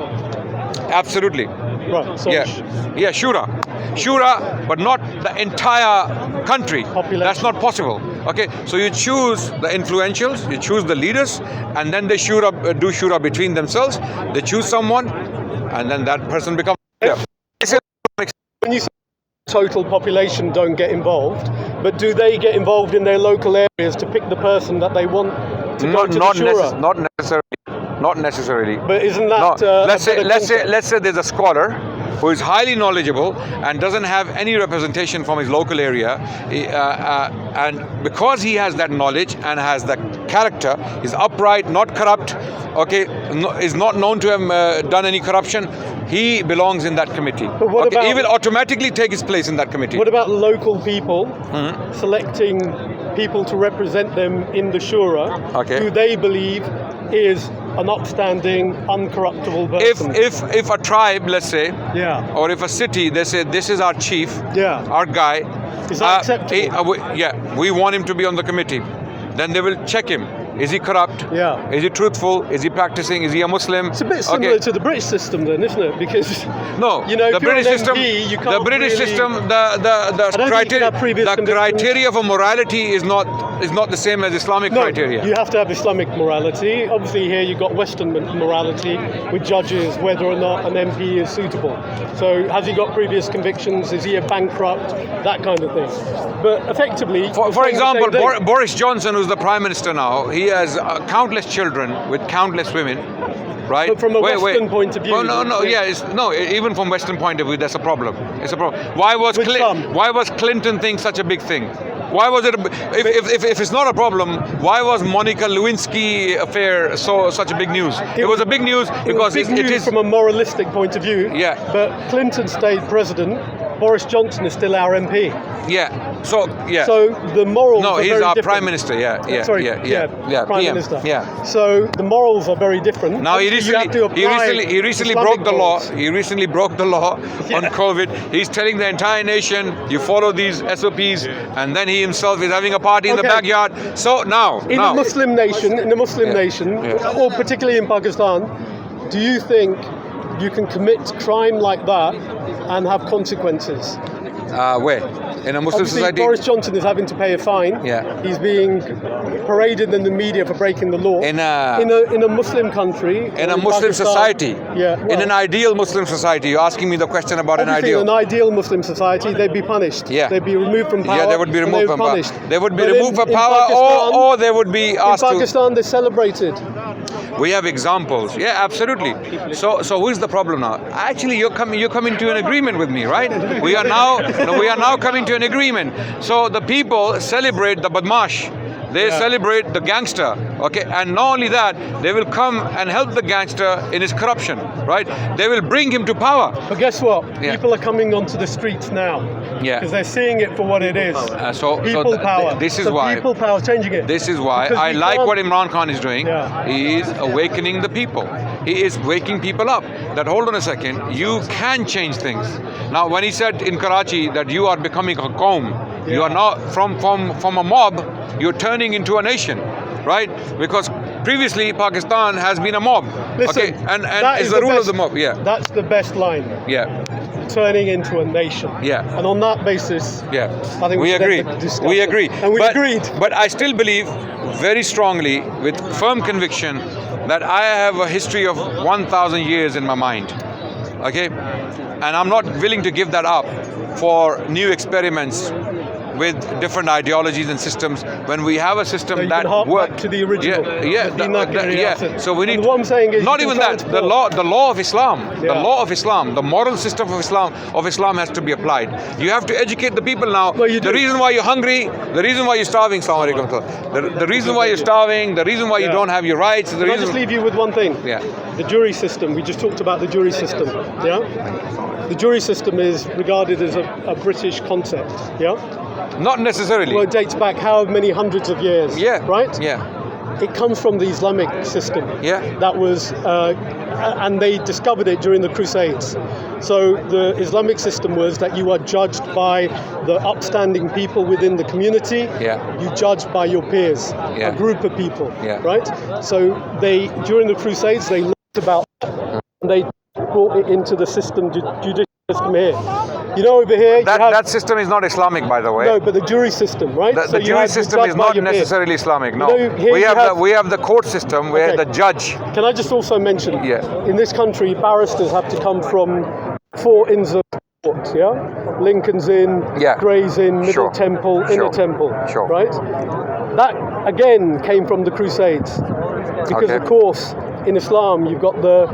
Absolutely. Right. So Yeah, shura, but not the entire country. Population. That's not possible. Okay, so you choose the influentials, you choose the leaders, and then they do shura between themselves. They choose someone, and then that person becomes leader. total population don't get involved, but do they get involved in their local areas to pick the person that they want to go to the shura? Not necessarily. But isn't that No. Let's a better say concept? there's a scholar who is highly knowledgeable and doesn't have any representation from his local area, and because he has that knowledge and has that character, is upright, not corrupt, okay, is not known to have done any corruption, he belongs in that committee. But what about, he will automatically take his place in that committee. What about local people selecting people to represent them in the shura, who they believe is an upstanding, uncorruptible person? If a tribe, let's say, Yeah. or if a city, they say this is our chief, Yeah. our guy, Is that acceptable? we want him to be on the committee. Then they will check him. Is he corrupt? Yeah. Is he truthful? Is he practicing? Is he a Muslim? It's a bit similar to the British system then, isn't it? Because no, you know, the if you're British an system, MP, you the can't British really, system, don't think you can have previous the convictions. criteria for morality is not the same as Islamic No, criteria. you have to have Islamic morality. Obviously here you've got Western morality with judges, whether or not an MP is suitable. So has he got previous convictions? Is he a bankrupt? That kind of thing. But effectively... For example, Boris Johnson, who's the Prime Minister now, he has countless children with countless women, right? But from a Western point of view... Even from Western point of view, that's a problem. It's a problem. Why was Clinton thing such a big thing? Why was it? If it's not a problem, why was Monica Lewinsky affair such a big news? It was a big news because it is from a moralistic point of view. Yeah. But Clinton stayed president. Boris Johnson is still our MP. Yeah. So the morals. No, are he's very our different. Prime Minister. Prime Minister. Yeah. So the morals are very different. Now he recently broke the law. morals. He recently broke the law on COVID. He's telling the entire nation, you follow these SOPs, and then he himself is having a party in the backyard. So now a Muslim nation, or particularly in Pakistan, do you think you can commit crime like that and have consequences? Where? In a Muslim Obviously, society? Boris Johnson is having to pay a fine. Yeah. He's being paraded in the media for breaking the law. In a Muslim country. In a Muslim Pakistan, society. Yeah. In an ideal Muslim society. You're asking me the question about an ideal. In an ideal Muslim society, they'd be punished. Yeah. They'd be removed from power. Yeah, they would be removed from power. They would be But removed from in power, Pakistan, or they would be asked in Pakistan, they're celebrated. We have examples. Yeah, absolutely. So who is the problem now? Actually, you're coming to an agreement with me, right? We are now coming to an agreement. So the people celebrate the badmash. They celebrate the gangster, okay? And not only that, they will come and help the gangster in his corruption, right? They will bring him to power. But guess what? Yeah. People are coming onto the streets now. Yeah. Because they're seeing it for what it is. People power. This is why. People power is changing it. This is why Because I we like can't- what Imran Khan is doing. Yeah. He is awakening the people. He is waking people up. That hold on a second, you can change things. Now, when he said in Karachi that you are becoming a qawm, you are now from a mob, you're turning into a nation, right? Because previously Pakistan has been a mob. Listen, okay, and that it's is the rule best, of the mob. Yeah. That's the best line. Yeah. Turning into a nation. Yeah. And on that basis, Yeah, I think we should agree. end the discussion. We agree. And we agreed. But I still believe very strongly, with firm conviction, that I have a history of 1,000 years in my mind. Okay? And I'm not willing to give that up for new experiments with different ideologies and systems. When we have a system So you that can hark works, back to the original. yeah. So we need. And what I'm saying is, not you even can that. The law of Islam, the Yeah. law of Islam, the moral system of Islam has to be applied. You have to educate the people now. Well, you the do. reason why you're hungry, the reason why you're starving, the reason why you're starving, the reason why you Yeah. don't have your rights, the Can I reason. just leave you with one thing? Yeah. The jury system. We just talked about the jury system. Yeah. The jury system is regarded as a British concept. Yeah. Not necessarily. Well, it dates back how many hundreds of years? Yeah. Right. Yeah. It comes from the Islamic system. Yeah. That was, and they discovered it during the Crusades. So the Islamic system was that you are judged by the upstanding people within the community. Yeah. You judged by your peers, Yeah. a group of people. Yeah. Right. So they, during the Crusades, they learned about that, and they brought it into the system, judicial system here. You know, over here, you have, That system is not Islamic, by the way. no, but the jury system, right? The you jury have- you system judge is by not your peers. necessarily Islamic. No, You know, here you we have the court system where Okay. the judge. Can I just also mention, Yeah. in this country, barristers have to come from 4 ends of yeah? Lincoln's Inn, Yeah. Gray's Inn, Middle Sure. Temple, Sure. Inner Temple, Sure. right? That, again, came from the Crusades. Because, Okay. of course, in Islam, you've got the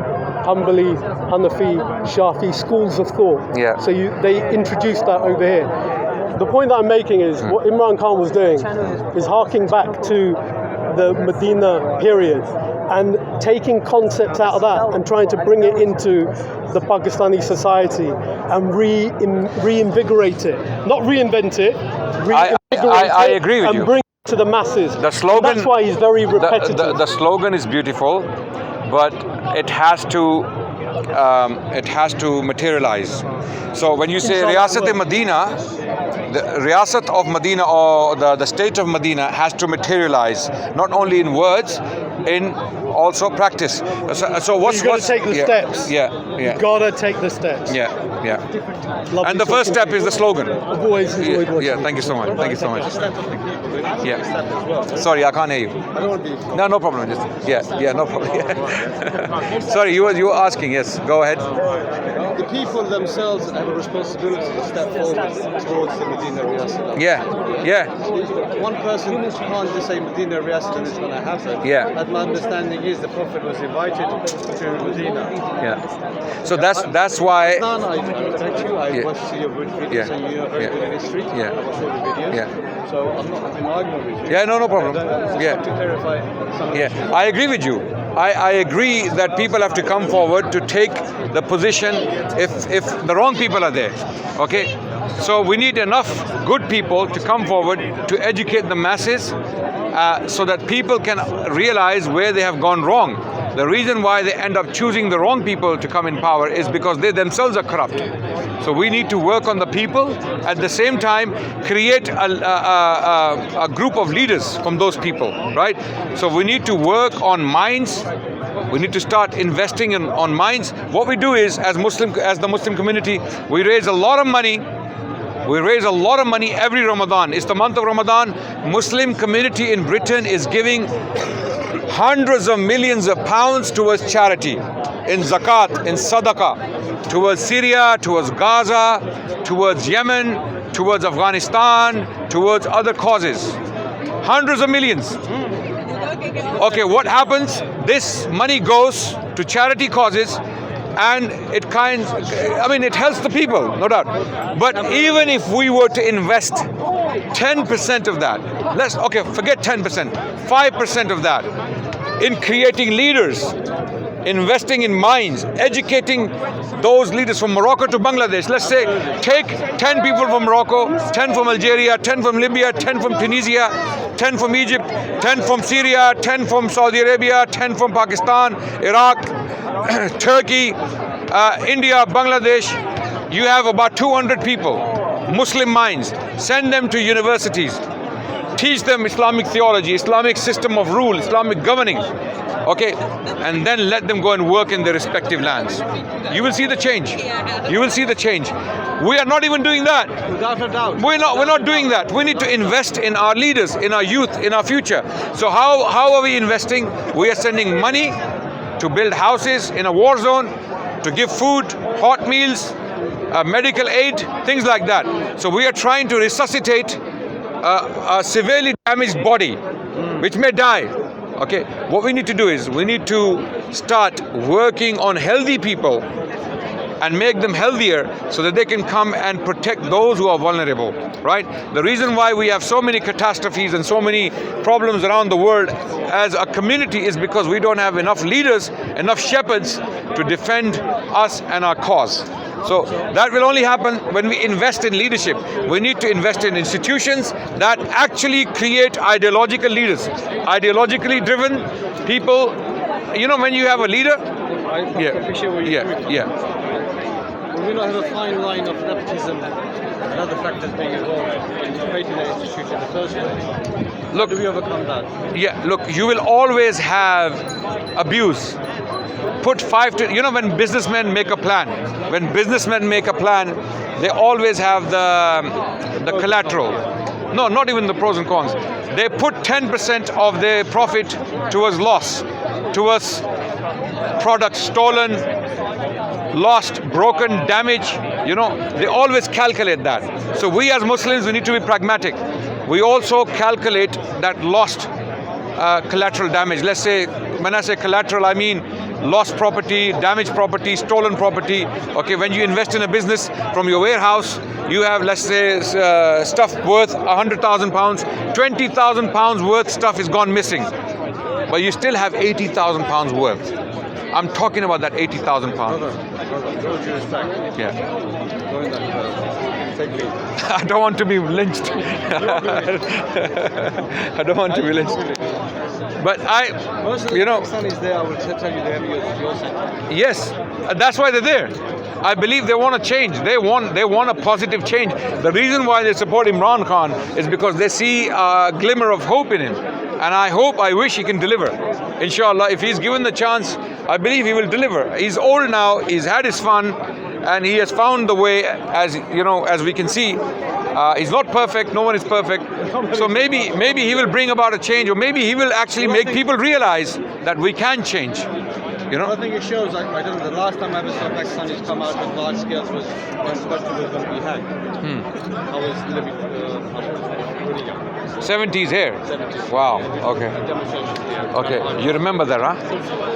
Hanbali, Hanafi, Shafi schools of thought. Yeah. So they introduced that over here. The point that I'm making is what Imran Khan was doing is harking back to the Medina period and taking concepts out of that and trying to bring it into the Pakistani society and reinvigorate it. Not reinvent it, reinvigorate I it agree with and you. bring it to the masses. The slogan. That's why he's very repetitive. The slogan is beautiful, but it has to materialize. So when you say Riyasat-e-Madina, the Riyasat of Medina or the state of Medina has to materialize, not only in words, in also practice. So You've got to take the steps. Yeah. You've got to take the steps. Yeah. Lovely And the first talking step to is you. the slogan. I've always enjoyed watching Yeah, you. thank you so much. Thank you so much. Yeah. Sorry, I can't hear you. I don't want to be. No problem. No problem. Sorry, you were asking. Yes, go ahead. The people themselves have a responsibility to step forward towards the Medina Riyasat. Yeah. One person can't just say Medina Riyasat and it's going to happen. Yeah. And my understanding is the Prophet was invited to Medina. Yeah. So that's why. Adnan, I respect you. I watch your videos Yeah. and you're very good in history. Yeah. I watch all the videos. Yeah. So I'm not having an argument with you. Yeah, no problem. Just Yeah. want to clarify some Yeah, I agree with you. I agree that people have to come forward to take the position if the wrong people are there. Okay? So we need enough good people to come forward to educate the masses so that people can realize where they have gone wrong. The reason why they end up choosing the wrong people to come in power is because they themselves are corrupt. So we need to work on the people, at the same time create a group of leaders from those people, right? So we need to work on minds. We need to start investing on minds. What we do is, as the Muslim community, we raise a lot of money. We raise a lot of money every Ramadan. It's the month of Ramadan. Muslim community in Britain is giving hundreds of millions of pounds towards charity, in zakat, in sadaqah, towards Syria, towards Gaza, towards Yemen, towards Afghanistan, towards other causes. Hundreds of millions. Okay, what happens? This money goes to charity causes and it helps the people, no doubt. But even if we were to invest 10% of that, forget 10%, 5% of that in creating leaders, investing in minds, educating those leaders from Morocco to Bangladesh. Let's say take 10 people from Morocco, 10 from Algeria, 10 from Libya, 10 from Tunisia, 10 from Egypt, 10 from Syria, 10 from Saudi Arabia, 10 from Pakistan, Iraq, Turkey, India, Bangladesh. You have about 200 people, Muslim minds. Send them to universities. Teach them Islamic theology, Islamic system of rule, Islamic governing. Okay, and then let them go and work in their respective lands. You will see the change. You will see the change. We are not even doing that. Without a doubt. We're not doing that. We need to invest in our leaders, in our youth, in our future. So how are we investing? We are sending money to build houses in a war zone, to give food, hot meals, medical aid, things like that. So we are trying to resuscitate a severely damaged body, which may die. Okay, what we need to do is we need to start working on healthy people and make them healthier so that they can come and protect those who are vulnerable, right? The reason why we have so many catastrophes and so many problems around the world as a community is because we don't have enough leaders, enough shepherds to defend us and our cause. So that will only happen when we invest in leadership. We need to invest in institutions that actually create ideological leaders, ideologically driven people. You know, when you have a leader, I appreciate what you're doing. Will we not have a fine line of nepotism and other factors being involved in creating that institution in the first place? How do we overcome that? Yeah, look, you will always have abuse. Put when businessmen make a plan, they always have the collateral. No, not even the pros and cons. They put 10% of their profit towards loss, towards products stolen, lost, broken, damage. They always calculate that. So we as Muslims, we need to be pragmatic. We also calculate that lost collateral damage. Let's say, when I say collateral, I mean lost property, damaged property, stolen property. Okay, when you invest in a business from your warehouse, you have, let's say, stuff worth £100,000, £20,000 worth stuff is gone missing, but you still have £80,000 worth. I'm talking about that £80,000. Brother, with all due respect, Yeah. going that take lead. I don't want to be lynched. I don't want to be lynched. But Most of the Pakistanis there, I will tell you, they have your side. yes, that's why they're there. I believe they want to change. They want a positive change. The reason why they support Imran Khan is because they see a glimmer of hope in him. And I wish he can deliver. Inshallah, if he's given the chance, I believe he will deliver. He's old now, he's had his fun, and he has found the way, as we can see. He's not perfect, no one is perfect. So maybe he will bring about a change, or maybe he will actually make people realize that we can change. I think it shows, I don't know, the last time I ever saw Pakistanis come out with large scales was when Spectre was going to be hacked. I was living pretty young. 70s here? 70s. Wow, okay. Demonstrations here. Okay, you remember that, huh?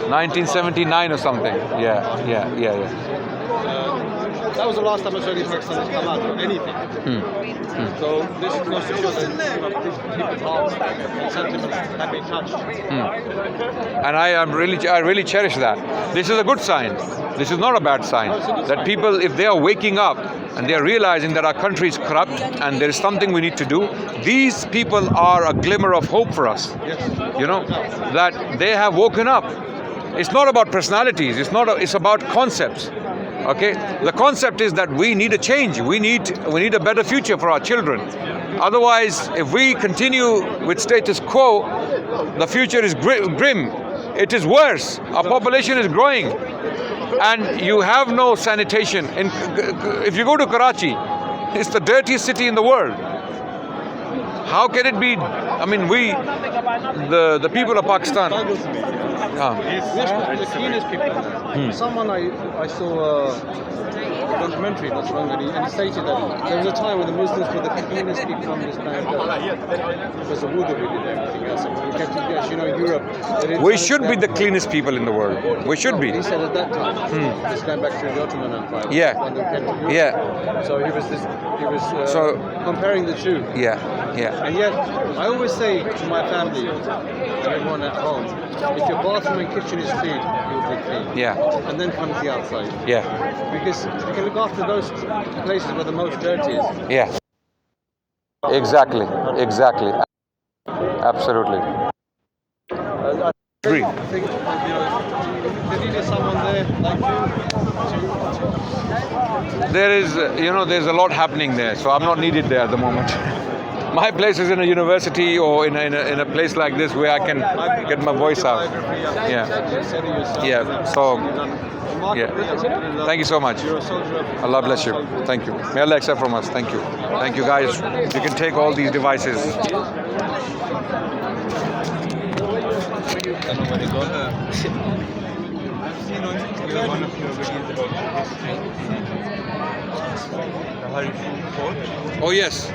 1979 or something. Yeah. That was the last time I saw any Pakistanis come out for anything. So this goes to show that people's hearts and sentiments have been touched. And I really cherish that. This is a good sign. This is not a bad sign. That people, if they are waking up and they are realizing that our country is corrupt and there is something we need to do, these people are a glimmer of hope for us. Yes. That they have woken up. It's not about personalities. It's about concepts. Okay, the concept is that we need a change. We need a better future for our children. Otherwise, if we continue with status quo, the future is grim. It is worse. Our population is growing, and you have no sanitation. If you go to Karachi, it's the dirtiest city in the world. How can it be? I mean, the people of Pakistan. The cleanest people. Someone I saw a documentary not so long ago, and he stated that there was a time when the Muslims were the cleanest people on this planet because of wudu we did everything else. And we kept it, yes, Europe. We should be the cleanest people in the world. We should be. He said at that time, just going back to the Ottoman Empire. Yeah. When they came to Europe. Yeah. So he was comparing the two. Yeah. And yet, I always say to my family and everyone at home, if your bathroom and kitchen is clean, you'll be clean. Yeah. And then comes the outside. Yeah. Because you can look after those places where the most dirt is. Yeah. Exactly. Absolutely. Agree. I think, there needed someone there like you. There's a lot happening there, so I'm not needed there at the moment. My place is in a university or in a place like this where I can get my voice out. Yeah. So, yeah. Thank you so much. Allah bless you. Thank you. May Allah accept from us. Thank you. Thank you, guys. You can take all these devices. Oh yes.